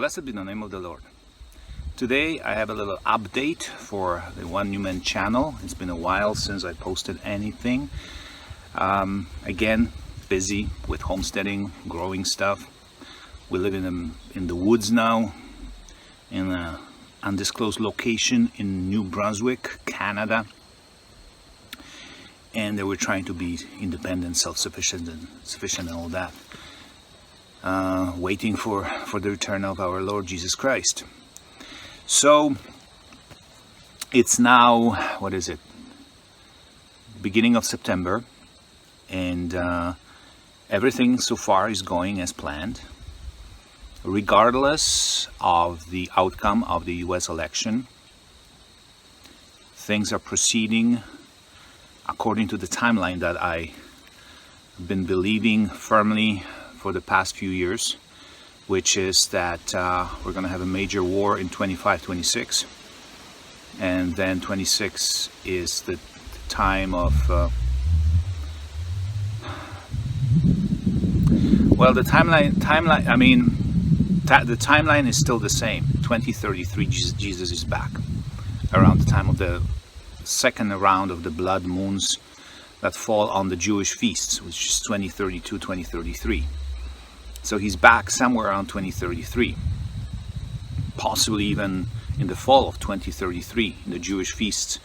Blessed be the name of the Lord. Today I have a little update for the One New Man channel. It's been a while since I posted anything. Again, busy with homesteading, growing stuff. We live in the woods now, in an undisclosed location in New Brunswick, Canada. And we're trying to be independent, self-sufficient and all that. Waiting for the return of our Lord Jesus Christ. So it's now, what is it? Beginning of September, and everything so far is going as planned. Regardless of the outcome of the US election, things are proceeding according to the timeline that I've been believing firmly for the past few years, which is that we're going to have a major war in 25-26, and then 26 is the time of well, the timeline I mean the timeline is still the same. 2033 Jesus is back, around the time of the second round of the blood moons that fall on the Jewish feasts, which is 2032, 2033. So he's back somewhere around 2033, possibly even in the fall of 2033, in the Jewish feasts,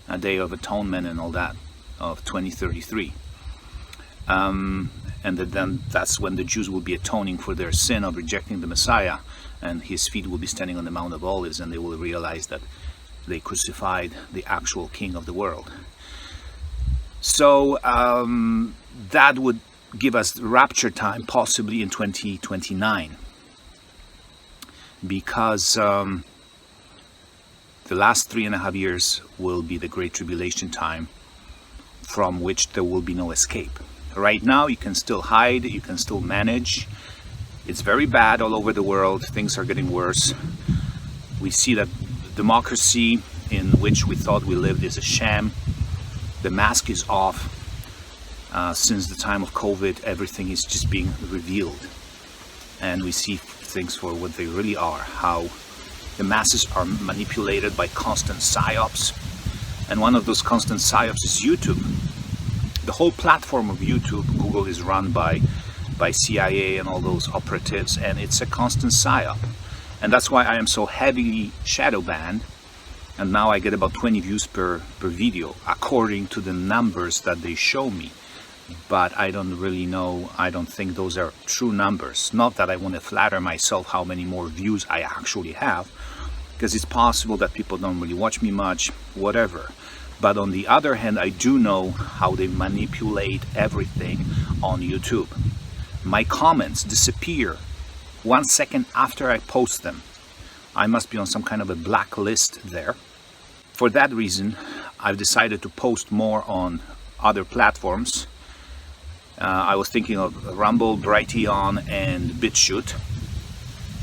a Day of Atonement and all that, of 2033. And then that's when the Jews will be atoning for their sin of rejecting the Messiah, and his feet will be standing on the Mount of Olives, and they will realize that they crucified the actual King of the world. So that would give us rapture time possibly in 2029, because the last 3.5 years will be the Great Tribulation time, from which there will be no escape. Right now you can still hide, you can still manage. It's very bad all over the world. Things are getting worse. We see that democracy in which we thought we lived is a sham. The mask is off. Since the time of COVID, everything is just being revealed, and we see things for what they really are, how the masses are manipulated by constant psyops. And one of those constant psyops is YouTube. The whole platform of YouTube, Google, is run by CIA and all those operatives, and it's a constant psyop. And that's why I am so heavily shadow banned, and now I get about 20 views per video according to the numbers that they show me. But I don't really know, I don't think those are true numbers. Not that I want to flatter myself how many more views I actually have, because it's possible that people don't really watch me much, whatever. But on the other hand, I do know how they manipulate everything on YouTube. My comments disappear 1 second after I post them. I must be on some kind of a blacklist there. For that reason, I've decided to post more on other platforms. I was thinking of Rumble, Brighteon, and BitChute.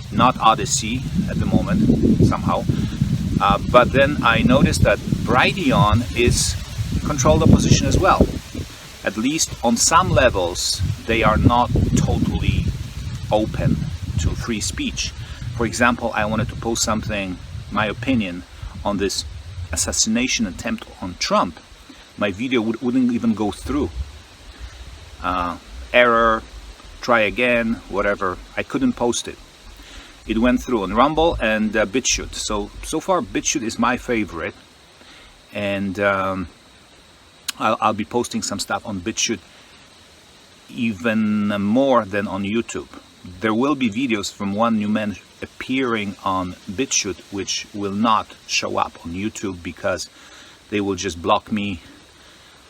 Not Odyssey at the moment, somehow. But then I noticed that Brighteon is controlled opposition as well. At least on some levels, they are not totally open to free speech. For example, I wanted to post something, my opinion, on this assassination attempt on Trump. My video wouldn't even go through. Error, try again, whatever. I couldn't post it. It went through on Rumble and BitChute. So far BitChute is my favorite, and I'll be posting some stuff on BitChute even more than on YouTube. There will be videos from One New Man appearing on BitChute which will not show up on YouTube, because they will just block me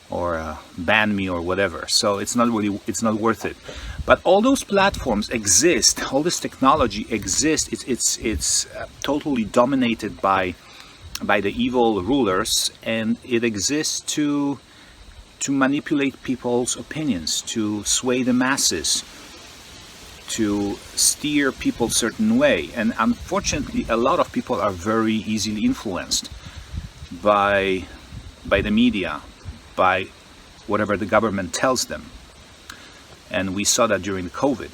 or ban me or whatever. So it's not worth it. But all those platforms exist, all this technology exists. It's totally dominated by the evil rulers, and it exists to manipulate people's opinions, to sway the masses, to steer people a certain way. And unfortunately, a lot of people are very easily influenced by the media, by whatever the government tells them. And we saw that during COVID,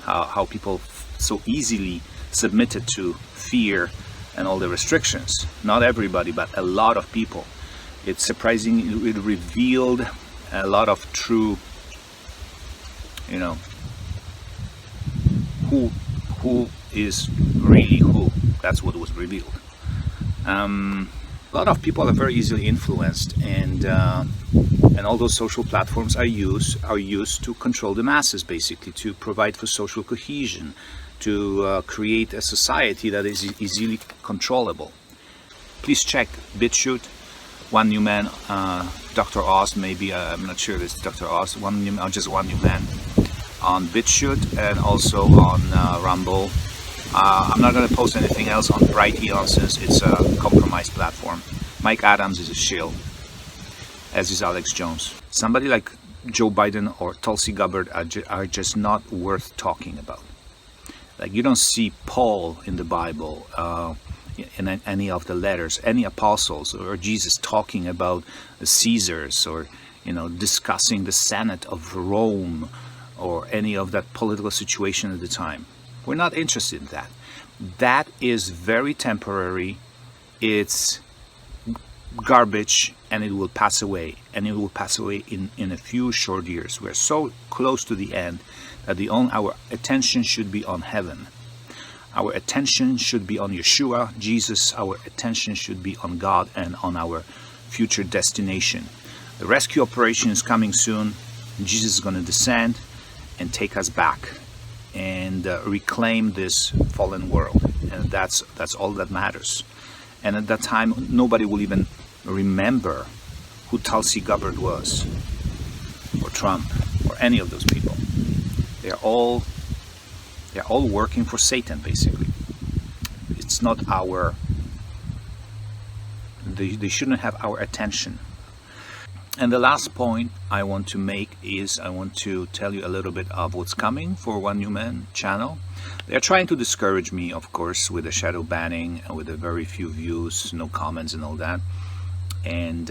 how people so easily submitted to fear and all the restrictions. Not everybody, but a lot of people. It's surprising. It revealed a lot of true, you know, who is really who. That's what was revealed. A lot of people are very easily influenced, and all those social platforms are used to control the masses, basically, to provide for social cohesion, to create a society that is easily controllable. Please check BitChute, One New Man, Dr. Oz, maybe, I'm not sure if it's Dr. Oz, just One New Man, on BitChute, and also on Rumble. I'm not going to post anything else on Bright Elon since it's a compromised platform. Mike Adams is a shill, as is Alex Jones. Somebody like Joe Biden or Tulsi Gabbard are just not worth talking about. Like, you don't see Paul in the Bible, in any of the letters, any apostles, or Jesus talking about the Caesars, or, you know, discussing the Senate of Rome, or any of that political situation at the time. We're not interested in that. That is very temporary. It's garbage, and it will pass away. And it will pass away in a few short years. We're so close to the end that our attention should be on heaven. Our attention should be on Yeshua, Jesus. Our attention should be on God and on our future destination. The rescue operation is coming soon. Jesus is going to descend and take us back and reclaim this fallen world, and that's all that matters. And at that time, nobody will even remember who Tulsi Gabbard was, or Trump, or any of those people. They're all working for Satan, basically. It's not they shouldn't have our attention. And the last point I want to make is I want to tell you a little bit of what's coming for One New Man channel. They're trying to discourage me, of course, with the shadow banning and with the very few views, no comments and all that. And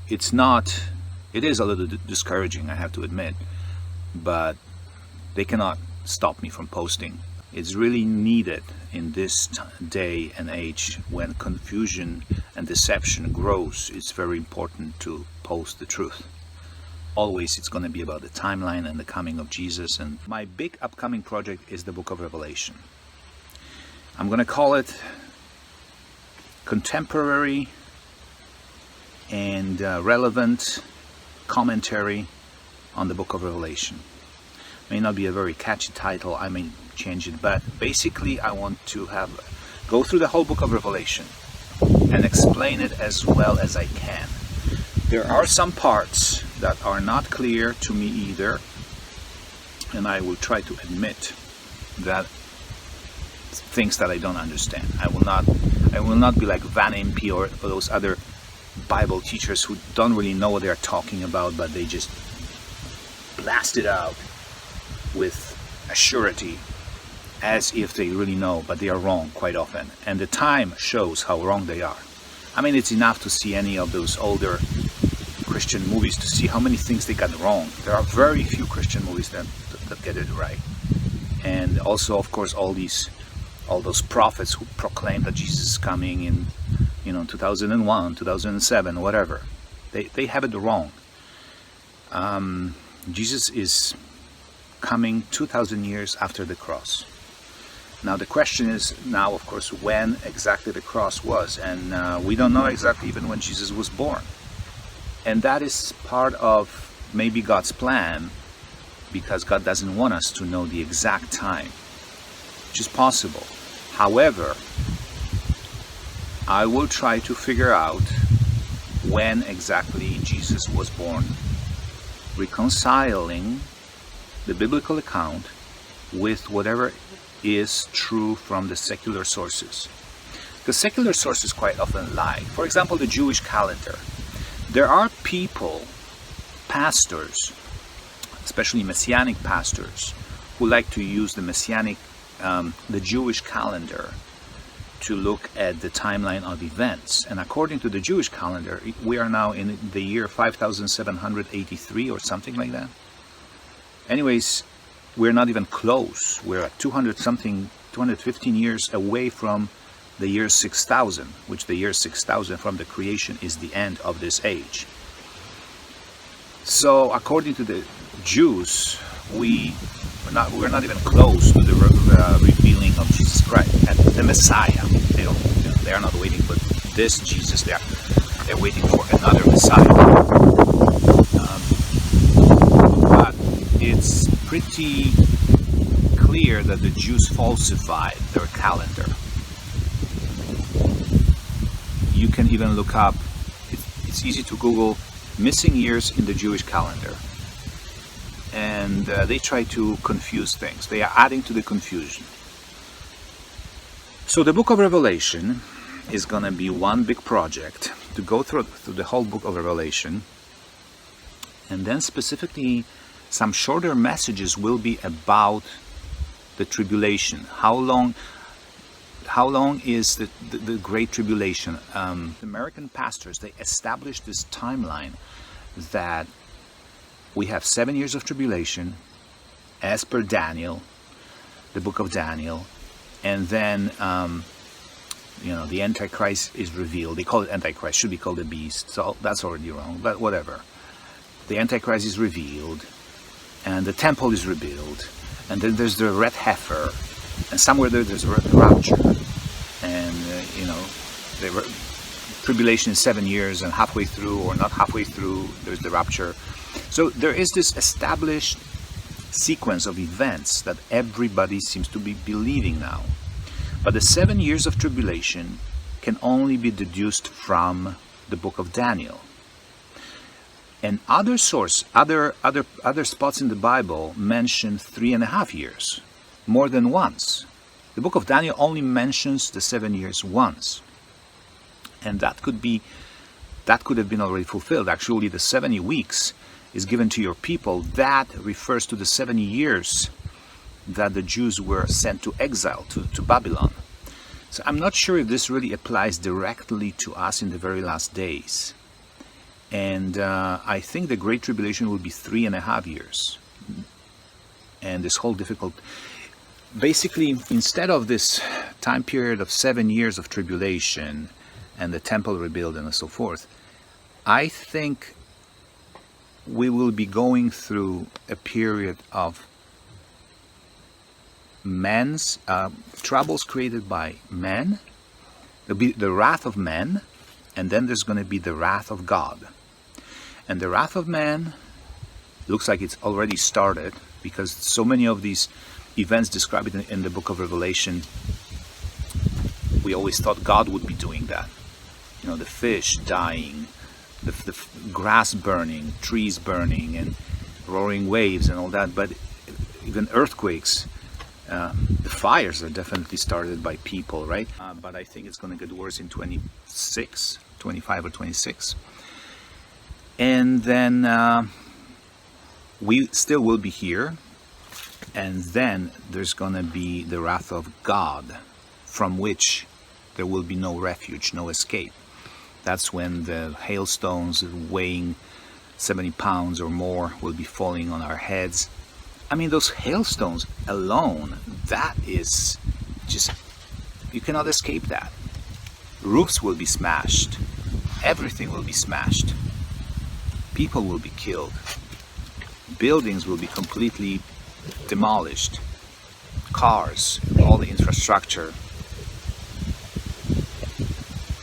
it is a little discouraging, I have to admit, but they cannot stop me from posting. It's really needed in this day and age when confusion and deception grows. It's very important to post the truth. Always it's going to be about the timeline and the coming of Jesus. And my big upcoming project is the book of Revelation. I'm going to call it contemporary and relevant commentary on the book of Revelation. May not be a very catchy title, I may change it, but basically I want to go through the whole book of Revelation and explain it as well as I can. There are some parts that are not clear to me either, and I will try to admit that things that I don't understand. I will not be like Van Impe or those other Bible teachers who don't really know what they're talking about, but they just blast it out with a surety as if they really know, but they are wrong quite often. And the time shows how wrong they are. I mean, it's enough to see any of those older Christian movies to see how many things they got wrong. There are very few Christian movies that get it right. And also, of course, all those prophets who proclaim that Jesus is coming in 2001, 2007, whatever. They have it wrong. Jesus is coming 2,000 years after the cross. Now the question is now, of course, when exactly the cross was, and we don't know exactly even when Jesus was born. And that is part of maybe God's plan, because God doesn't want us to know the exact time, which is possible. However, I will try to figure out when exactly Jesus was born, reconciling the biblical account with whatever is true from the secular sources. The secular sources quite often lie. For example, the Jewish calendar. There are people, pastors, especially Messianic pastors, who like to use the Jewish calendar to look at the timeline of events. And according to the Jewish calendar, we are now in the year 5783 or something like that. Anyways, we're not even close. We're at 215 years away from the year 6000, which the year 6000 from the creation is the end of this age. So according to the Jews, we're not even close to the revealing of Jesus Christ and the Messiah. They are not waiting for this Jesus. They're waiting for another Messiah. But it's pretty clear that the Jews falsified their calendar. You can even look up, it's easy to Google missing years in the Jewish calendar. And they try to confuse things. They are adding to the confusion. So the book of Revelation is going to be one big project to go through the whole book of Revelation. And then specifically some shorter messages will be about the tribulation. How long is the Great Tribulation? American pastors, they established this timeline that we have 7 years of tribulation as per Daniel, the book of Daniel, and then the Antichrist is revealed. They call it Antichrist, should be called the beast, so that's already wrong, but whatever. The Antichrist is revealed, and the temple is rebuilt, and then there's the red heifer, and somewhere there's the rapture, and the tribulation is 7 years, and halfway through or not halfway through there's the rapture. So there is this established sequence of events that everybody seems to be believing now. But the 7 years of tribulation can only be deduced from the book of Daniel. And other spots in the Bible mention 3.5 years, more than once. The book of Daniel only mentions the 7 years once. And that could have been already fulfilled. Actually, the 70 weeks is given to your people. That refers to the 70 years that the Jews were sent to exile, to Babylon. So I'm not sure if this really applies directly to us in the very last days. And I think the Great Tribulation will be 3.5 years. And this whole basically, instead of this time period of 7 years of tribulation and the temple rebuilt and so forth, I think we will be going through a period of men's troubles created by men. There'll be the wrath of men, and then there's going to be the wrath of God. And the wrath of man looks like it's already started, because so many of these events described in the book of Revelation, we always thought God would be doing that. The fish dying, the grass burning, trees burning, and roaring waves and all that. But even earthquakes, the fires are definitely started by people, right? But I think it's going to get worse in 25 or 26. And then we still will be here. And then there's going to be the wrath of God, from which there will be no refuge, no escape. That's when the hailstones weighing 70 pounds or more will be falling on our heads. I mean, those hailstones alone, that is just, you cannot escape that. Roofs will be smashed. Everything will be smashed. People will be killed. Buildings will be completely demolished. Cars, all the infrastructure.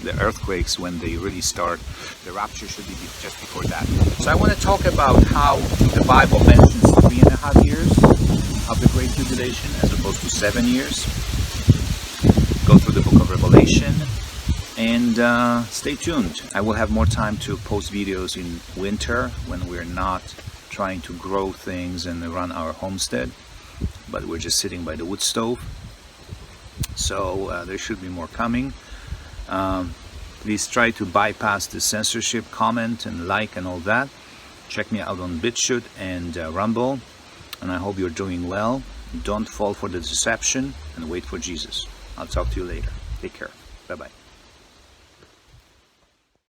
The earthquakes, when they really start, the rapture should be just before that. So I want to talk about how the Bible mentions 3.5 years of the Great Tribulation as opposed to 7 years. Go through the book of Revelation and stay tuned. I will have more time to post videos in winter when we're not trying to grow things and run our homestead, but we're just sitting by the wood stove. So there should be more coming. Please try to bypass the censorship, comment and like and all that. Check me out on BitChute and Rumble, and I hope you're doing well. Don't fall for the deception and wait for Jesus. I'll talk to you later. Take care. Bye-bye.